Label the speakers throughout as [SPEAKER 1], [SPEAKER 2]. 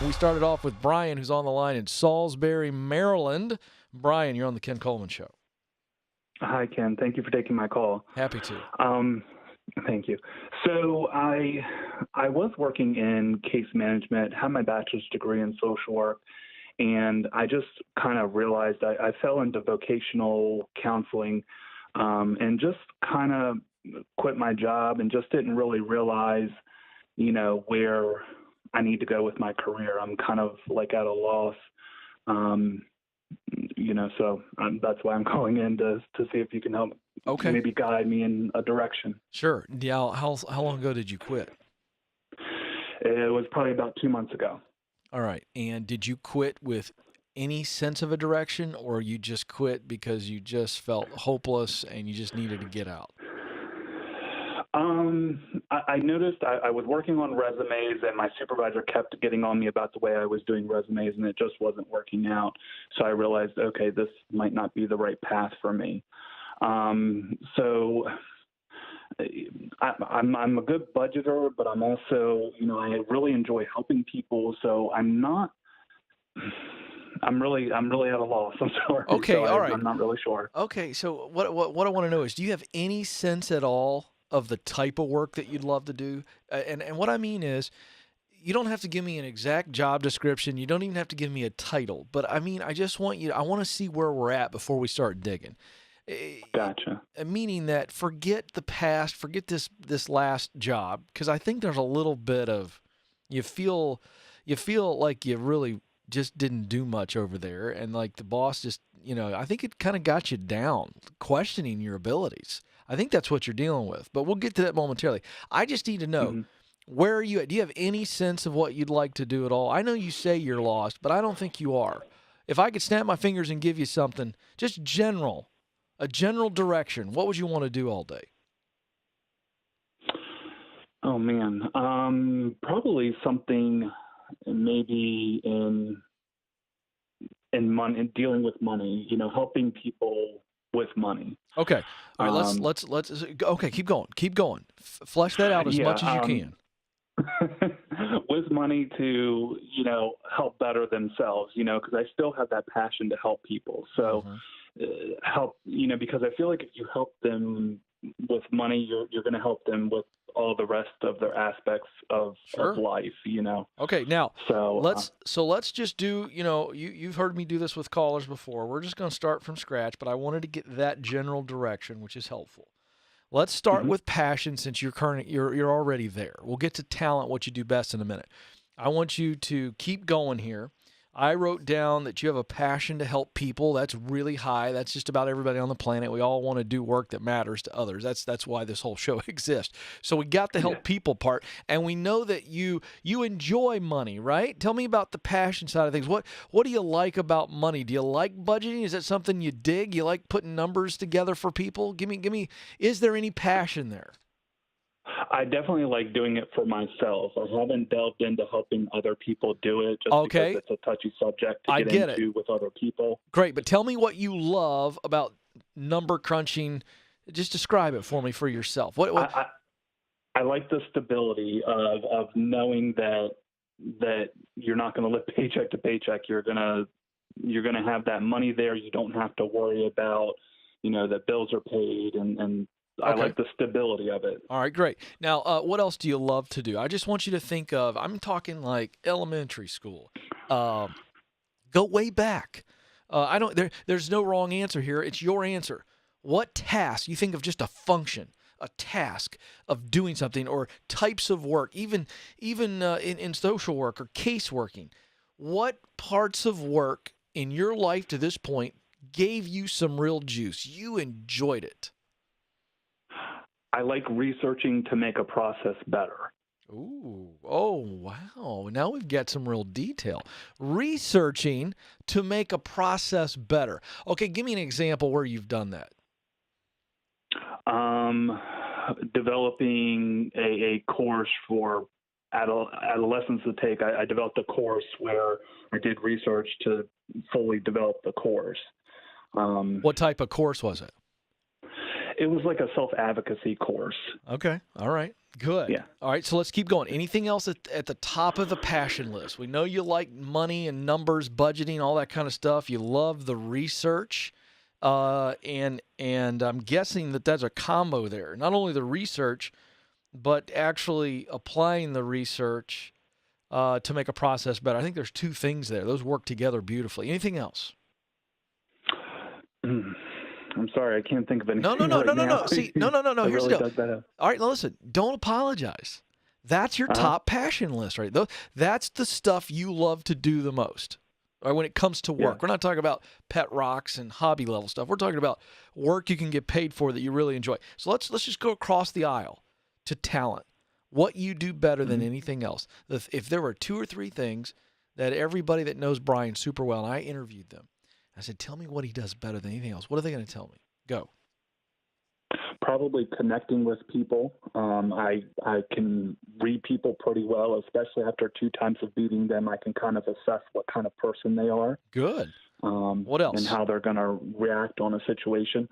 [SPEAKER 1] We started off with Brian, who's on the line in Salisbury, Maryland. Brian, you're on the Ken Coleman Show.
[SPEAKER 2] Hi, Ken. Thank you for taking my call.
[SPEAKER 1] Happy to.
[SPEAKER 2] Thank you. So I was working in case management, had my bachelor's degree in social work, and I just kind of realized I fell into vocational counseling and just kind of quit my job and just didn't really realize, where I need to go with my career. I'm kind of like at a loss, so that's why I'm calling in to see if you can help maybe guide me in a direction.
[SPEAKER 1] Sure. Yeah. How long ago did you quit?
[SPEAKER 2] It was probably about 2 months ago.
[SPEAKER 1] All right. And did you quit with any sense of a direction, or you just quit because you just felt hopeless and you just needed to get out?
[SPEAKER 2] I noticed I was working on resumes, and my supervisor kept getting on me about the way I was doing resumes, and it just wasn't working out. So I realized, okay, this might not be the right path for me. So I'm a good budgeter, but I'm also, I really enjoy helping people. So I'm really at a loss. I'm sorry.
[SPEAKER 1] Okay,
[SPEAKER 2] so
[SPEAKER 1] all right.
[SPEAKER 2] I'm not really sure.
[SPEAKER 1] Okay, so what I want to know is, do you have any sense at all of the type of work that you'd love to do? And what I mean is, you don't have to give me an exact job description. You don't even have to give me a title. But I mean, I want to see where we're at before we start digging.
[SPEAKER 2] Gotcha.
[SPEAKER 1] Meaning that forget the past, forget this last job, because I think there's a little bit of you feel like you really just didn't do much over there, and like the boss just, I think it kind of got you down, questioning your abilities. I think that's what you're dealing with, but we'll get to that momentarily. I just need to know, where are you at? Do you have any sense of what you'd like to do at all? I know you say you're lost, but I don't think you are. If I could snap my fingers and give you something, just a general direction, what would you want to do all day?
[SPEAKER 2] Oh, man. Probably something maybe in money, in dealing with money, helping people with money.
[SPEAKER 1] Okay. All right. Let's okay. Keep going. Flesh that out as much as you can.
[SPEAKER 2] With money to, help better themselves, because I still have that passion to help people. So help, because I feel like if you help them with money, you're going to help them with all the rest of their aspects of life,
[SPEAKER 1] Okay, now
[SPEAKER 2] let's
[SPEAKER 1] just do, you've heard me do this with callers before. We're just going to start from scratch, but I wanted to get that general direction, which is helpful. Let's start with passion, since you're already there. We'll get to talent, what you do best, in a minute. I want you to keep going here. I wrote down that you have a passion to help people. That's really high. That's just about everybody on the planet. We all want to do work that matters to others. That's why this whole show exists. So we got the help people part, and we know that you enjoy money, right? Tell me about the passion side of things. What do you like about money? Do you like budgeting? Is that something you dig? You like putting numbers together for people? Give me. Is there any passion there?
[SPEAKER 2] I definitely like doing it for myself. I haven't delved into helping other people do it just because it's a touchy subject to get into with other people.
[SPEAKER 1] Great, but tell me what you love about number crunching. Just describe it for me for yourself. What?
[SPEAKER 2] I like the stability of knowing that you're not going to live paycheck to paycheck. You're gonna have that money there. You don't have to worry about that bills are paid and I like the stability of it.
[SPEAKER 1] All right, great. Now, what else do you love to do? I just want you to think of, I'm talking like elementary school. Go way back. There's no wrong answer here. It's your answer. What task, you think of just a function, a task of doing something, or types of work, even in social work or case working. What parts of work in your life to this point gave you some real juice? You enjoyed it.
[SPEAKER 2] I like researching to make a process better.
[SPEAKER 1] Ooh, oh, wow. Now we've got some real detail. Researching to make a process better. Okay, give me an example where you've done that.
[SPEAKER 2] Developing a course for adolescents to take. I developed a course where I did research to fully develop the course.
[SPEAKER 1] What type of course was it?
[SPEAKER 2] It was like a self-advocacy course.
[SPEAKER 1] Okay. All right. Good.
[SPEAKER 2] Yeah.
[SPEAKER 1] All right, so let's keep going. Anything else at the top of the passion list? We know you like money and numbers, budgeting, all that kind of stuff. You love the research, and I'm guessing that that's a combo there. Not only the research, but actually applying the research to make a process better. I think there's two things there. Those work together beautifully. Anything else?
[SPEAKER 2] I'm sorry, I can't think of anything.
[SPEAKER 1] No. See, no. Here's
[SPEAKER 2] really
[SPEAKER 1] the deal. All right, now listen. Don't apologize. That's your top passion list, right? That's the stuff you love to do the most. Right, when it comes to work, we're not talking about pet rocks and hobby level stuff. We're talking about work you can get paid for that you really enjoy. So let's just go across the aisle to talent. What you do better than anything else. If there were 2 or 3 things that everybody that knows Brian super well, and I interviewed them, I said, tell me what he does better than anything else. What are they going to tell me? Go.
[SPEAKER 2] Probably connecting with people. I can read people pretty well, especially after 2 times of meeting them. I can kind of assess what kind of person they are.
[SPEAKER 1] Good. What else?
[SPEAKER 2] And how they're going to react on a situation.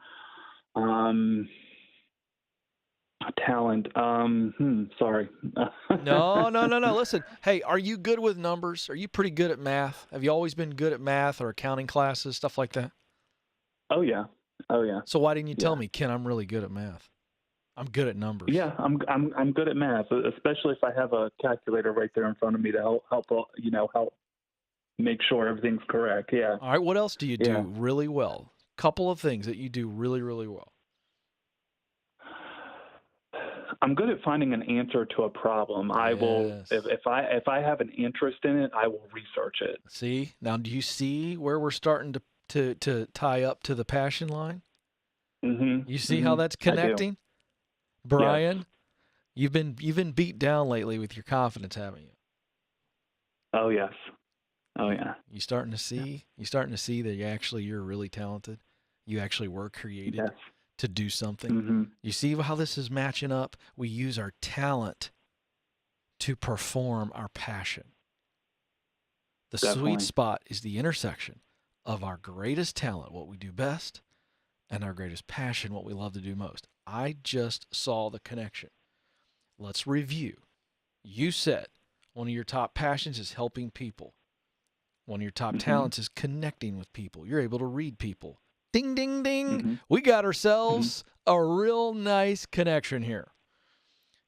[SPEAKER 2] Talent. Sorry.
[SPEAKER 1] No. Listen, hey, are you good with numbers? Are you pretty good at math? Have you always been good at math or accounting classes, stuff like that?
[SPEAKER 2] Oh yeah.
[SPEAKER 1] So why didn't you tell me, Ken, I'm really good at math? I'm good at numbers.
[SPEAKER 2] Yeah, I'm good at math, especially if I have a calculator right there in front of me to help make sure everything's correct. Yeah.
[SPEAKER 1] All right, what else do you do really well? Couple of things that you do really, really well.
[SPEAKER 2] I'm good at finding an answer to a problem. I will, if I have an interest in it, I will research it.
[SPEAKER 1] See, now do you see where we're starting to tie up to the passion line?
[SPEAKER 2] Mm-hmm.
[SPEAKER 1] You see how that's connecting, Brian? Yes. You've been beat down lately with your confidence, haven't you?
[SPEAKER 2] Oh yes. Oh yeah.
[SPEAKER 1] You starting to see? You starting to see that you're really talented. You actually were created to do something.
[SPEAKER 2] Mm-hmm.
[SPEAKER 1] You see how this is matching up? We use our talent to perform our passion. The sweet spot is the intersection of our greatest talent, what we do best, and our greatest passion, what we love to do most. I just saw the connection. Let's review. You said one of your top passions is helping people. One of your top talents is connecting with people. You're able to read people. Ding, ding, ding. We got ourselves a real nice connection here.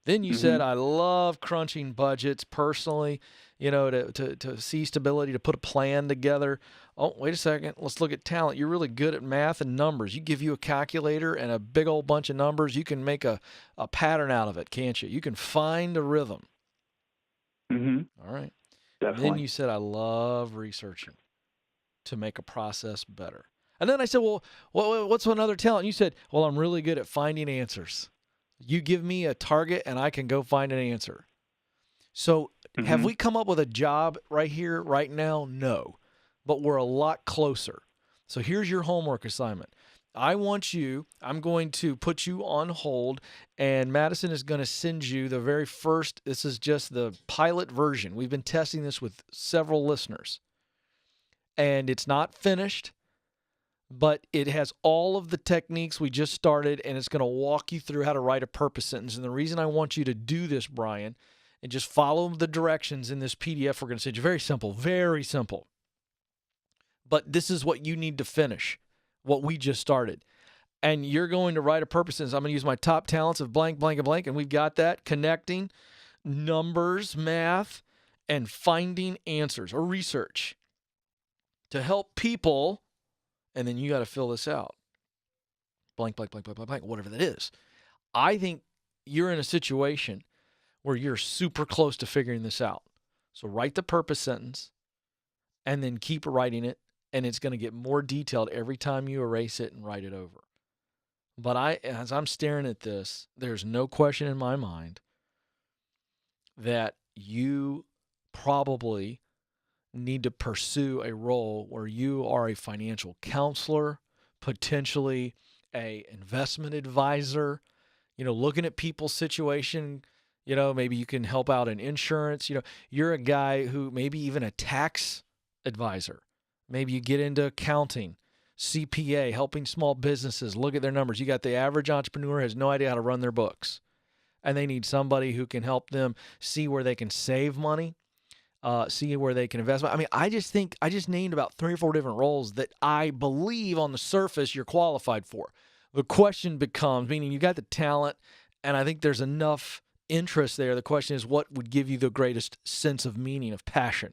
[SPEAKER 1] Then you said, I love crunching budgets personally, to see stability, to put a plan together. Oh, wait a second. Let's look at talent. You're really good at math and numbers. You give you a calculator and a big old bunch of numbers. You can make a pattern out of it, can't you? You can find a rhythm. All right.
[SPEAKER 2] Definitely.
[SPEAKER 1] Then you said, I love researching to make a process better. And then I said, well, what's another talent? And you said, well, I'm really good at finding answers. You give me a target and I can go find an answer. So have we come up with a job right here, right now? No, but we're a lot closer. So here's your homework assignment. I'm going to put you on hold, and Madison is going to send you the very first, this is just the pilot version. We've been testing this with several listeners, and it's not finished, but it has all of the techniques we just started, and it's going to walk you through how to write a purpose sentence. And the reason I want you to do this, Brian, and just follow the directions in this PDF we're going to send you, very simple, very simple. But this is what you need to finish, what we just started. And you're going to write a purpose sentence. I'm going to use my top talents of blank, blank, and blank, and we've got that, connecting, numbers, math, and finding answers or research to help people. And then you got to fill this out. Blank, blank, blank, blank, blank, blank, whatever that is. I think you're in a situation where you're super close to figuring this out. So write the purpose sentence and then keep writing it. And it's going to get more detailed every time you erase it and write it over. But as I'm staring at this, there's no question in my mind that you probably need to pursue a role where you are a financial counselor, potentially a investment advisor, looking at people's situation, maybe you can help out in insurance, you're a guy who maybe even a tax advisor. Maybe you get into accounting, CPA, helping small businesses look at their numbers. You got the average entrepreneur has no idea how to run their books. and they need somebody who can help them see where they can save money, see where they can invest. I mean, I just named about 3 or 4 different roles that I believe on the surface you're qualified for. The question becomes, meaning you got the talent, and I think there's enough interest there. The question is, what would give you the greatest sense of meaning, of passion?